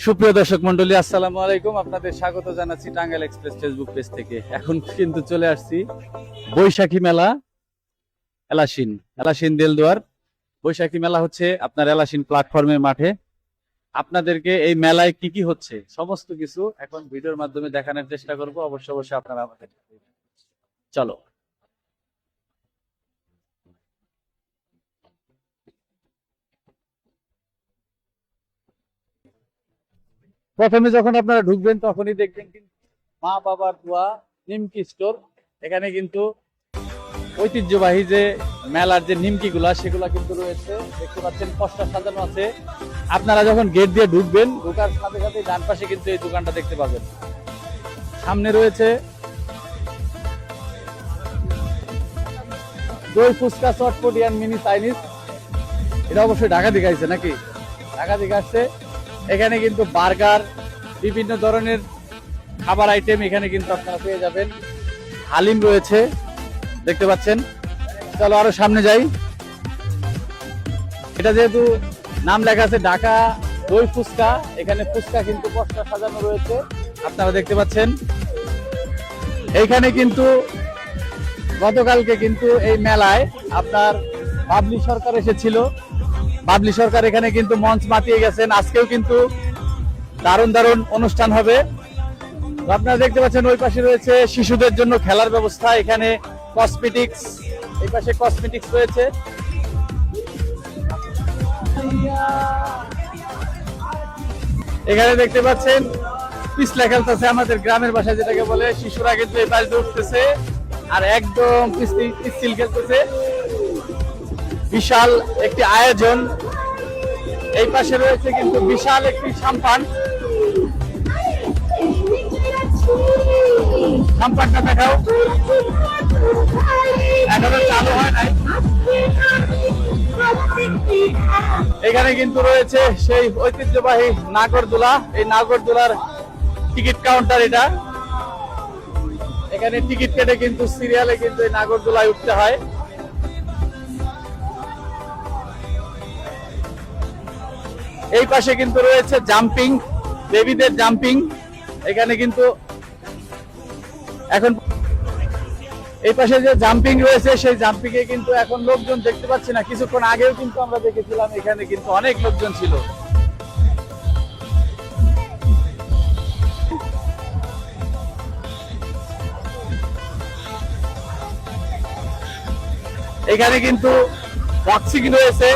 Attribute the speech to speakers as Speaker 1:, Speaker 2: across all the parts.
Speaker 1: সুপ্রিয় দর্শক মন্ডলী, আসসালামু আলাইকুম। আপনাদের স্বাগত জানাচ্ছি টাঙ্গাইল এক্সপ্রেস ফেসবুক পেজ থেকে। এখন কিন্তু চলে আসছি বৈশাখী মেলা এলাসিন এলাসিন দেলদুয়ার। বৈশাখী মেলা হচ্ছে আপনার এলাসিন প্ল্যাটফর্মের মাঠে। আপনাদেরকে এই মেলায় কি কি হচ্ছে সমস্ত কিছু এখন ভিডিওর মাধ্যমে দেখানোর চেষ্টা করব। অবশ্যই আপনারা আমাদের চলো। প্রথমে যখন আপনারা ঢুকবেন তখনই দেখবেন কিন্তু মা বাবার দোয়া নিমকি স্টোর। এখানে কিন্তু ঐতিহ্যবাহী যে মেলার যে নিমকি গুলা সেগুলা কিন্তু রয়েছে, দেখতে পাচ্ছেন পশরা সাজানো আছে। আপনারা যখন গেট দিয়ে ঢুকবেন, ঢুকার সাথে সাথে ডান পাশে কিন্তু এই দোকানটা দেখতে পাবেন। সামনে রয়েছে দই ফুচকা চটপটি আর মিনি চাইনিজ। এটা অবশ্যই ঢাকা থেকে আসছে নাকি? ঢাকা থেকে আসছে। এখানে কিন্তু বার্গার, বিভিন্ন ধরনের খাবার আইটেম এখানে কিন্তু আপনারা পেয়ে যাবেন। হালিম রয়েছে দেখতে পাচ্ছেন। চলো আরো সামনে যাই। এটা যেহেতু নাম লেখা আছে ঢাকা দই ফুচকা, এখানে ফুচকা কিন্তু পশরা সাজানো রয়েছে আপনারা দেখতে পাচ্ছেন। এইখানে কিন্তু গতকালকে কিন্তু এই মেলায় আপনার বাবলি সরকার এসেছিল। বাবলি সরকার এখানে কিন্তু মঞ্চ মাতিয়ে গেছেন। আজকেও কিন্তু দারুণ দারুণ অনুষ্ঠান হবে। আপনারা দেখতে পাচ্ছেন ওই পাশে রয়েছে শিশুদের জন্য খেলার ব্যবস্থা, এখানে কসমেটিক্স, এই পাশে কসমেটিক্স রয়েছে। এখানে দেখতে পাচ্ছেন পিছলা খেলতেছে, আমাদের গ্রামের ভাষায় যেটাকে বলে। শিশুরা কিন্তু এই পাশ দিয়ে উঠতেছে আর একদম পিস্তিল খেলতেছে। বিশাল একটি আয়োজন। এই পাশে রয়েছে কিন্তু বিশাল একটি সাম্পান। সাম্পানটা দেখাও, এখনো চালু হয় নাই। এখানে কিন্তু রয়েছে সেই ঐতিহ্যবাহী নাগরদোলা। এই নাগরদোলার টিকিট কাউন্টার এটা। এখানে টিকিট কেটে কিন্তু সিরিয়ালে কিন্তু এই নাগরদোলায় উঠতে হয়। এই পাশে কিন্তু রয়েছে জাম্পিং, বেবিদের জাম্পিং। এখানে কিন্তু এখন এই পাশে যে জাম্পিং রয়েছে সেই জাম্পিং এ কিন্তু এখন লোকজন দেখতে পাচ্ছি না। কিছুক্ষণ আগেও কিন্তু আমরা দেখেছিলাম এখানে কিন্তু অনেক লোকজন ছিল। এখানে কিন্তু বক্সিং রয়েছে।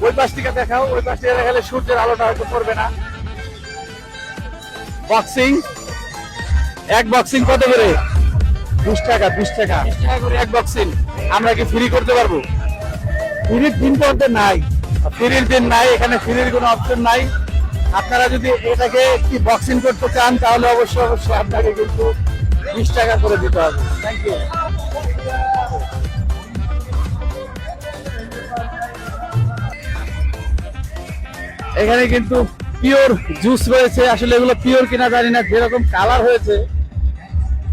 Speaker 1: ওই পাশ থেকে দেখাও, ওই পাশ থেকে দেখালে সূর্যের আলোটা হয়তো পড়বে না। বক্সিং, এক বক্সিং কত করে? 20 টাকা। 20 টাকা করে এক বক্সিং। আমরা কি ফ্রি করতে পারবো? ফ্রির দিন পর্যন্ত নাই, ফ্রির দিন নাই, এখানে ফ্রির কোনো অপশন নাই। আপনারা যদি এটাকে কি বক্সিং করতে চান তাহলে অবশ্যই আপনাকে কিন্তু 20 টাকা করে দিতে হবে। Thank you. এখানে কিন্তু পিওর জুস রয়েছে। আসলে এগুলো পিওর কিনা জানি না, যেরকম কালার হয়েছে।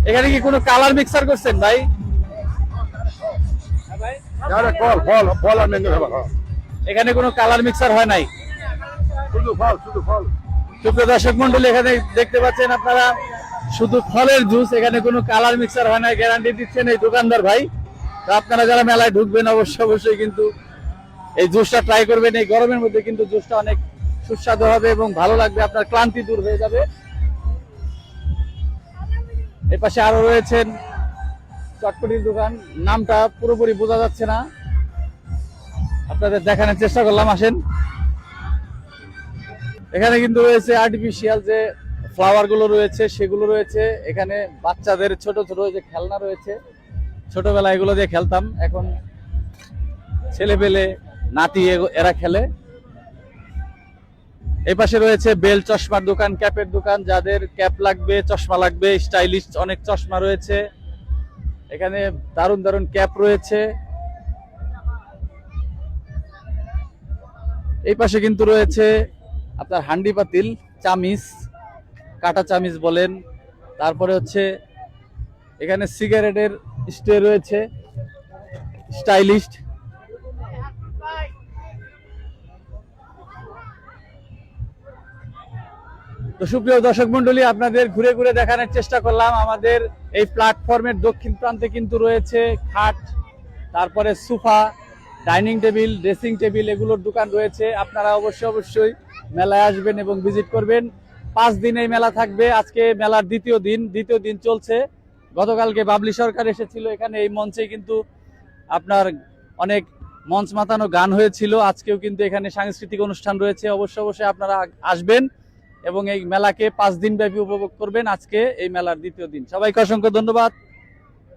Speaker 1: এখানে কি কোনো কালার মিক্সার করছেন ভাই? এখানে কোনো কালার মিক্সার হয় নাই, শুধু ফল। সুপ্রিয় দর্শক মন্ডলী, এখানে দেখতে পাচ্ছেন আপনারা শুধু ফলের জুস, এখানে কোনো কালার মিক্সার হয় নাই, গ্যারান্টি দিচ্ছেন এই দোকানদার ভাই। তো আপনারা যারা মেলায় ঢুকবেন অবশ্যই কিন্তু এই জুসটা ট্রাই করবেন। এই গরমের মধ্যে কিন্তু জুসটা অনেক সুস্বাদু হবে এবং ভালো লাগবে, আপনার ক্লান্তি দূর হয়ে যাবে। এই পাশে আরো রয়েছেন চটপটির দোকান, নামটা পুরোপুরি বোঝা যাচ্ছে না, আপনাদের দেখানোর চেষ্টা করলাম। আসেন। এখানে কিন্তু রয়েছে আর্টিফিশিয়াল যে ফ্লাওয়ার গুলো রয়েছে সেগুলো রয়েছে। এখানে বাচ্চাদের ছোট ছোট যে খেলনা রয়েছে, ছোটবেলায় এগুলো দিয়ে খেলতাম, এখন ছেলে পেলে নাতি এরা খেলে। এই পাশে রয়েছে বেল চশমার দোকান, ক্যাপের দোকান, যাদের ক্যাপ লাগবে, চশমা লাগবে, স্টাইলিশ অনেক চশমা রয়েছে। এখানে দারুণ দারুণ ক্যাপ রয়েছে। এই পাশে কিন্তু রয়েছে আপনার হান্ডি পাতিল, চামিচ, কাটা চামিচ বলেন। তারপরে হচ্ছে এখানে সিগারেটের স্টে রয়েছে, স্টাইলিশ। তো সুপ্রিয় দর্শক মন্ডলী, আপনাদের ঘুরে ঘুরে দেখানোর চেষ্টা করলাম আমাদের এই প্ল্যাটফর্মের দক্ষিণ প্রান্তে কিন্তু রয়েছে খাট, তারপরে sofa, dining table, dressing table, এগুলোর দোকান রয়েছে। আপনারা অবশ্যই মেলায় আসবেন এবং ভিজিট করবেন। 5 দিন এই মেলা থাকবে। আজকে মেলার দ্বিতীয় দিন চলছে। গতকালকে বাবলি সরকার এসেছিল এখানে, এই মঞ্চে কিন্তু আপনার অনেক মঞ্চ মাতানো গান হয়েছিল। আজকেও কিন্তু এখানে সাংস্কৃতিক অনুষ্ঠান রয়েছে। অবশ্যই আপনারা আসবেন এবং এই মেলাকে 5 দিন ব্যাপী উপভোগ করবেন। আজকে এই মেলার দ্বিতীয় দিন। সবাইকে অসংখ্য ধন্যবাদ।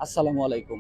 Speaker 1: আসসালামু আলাইকুম।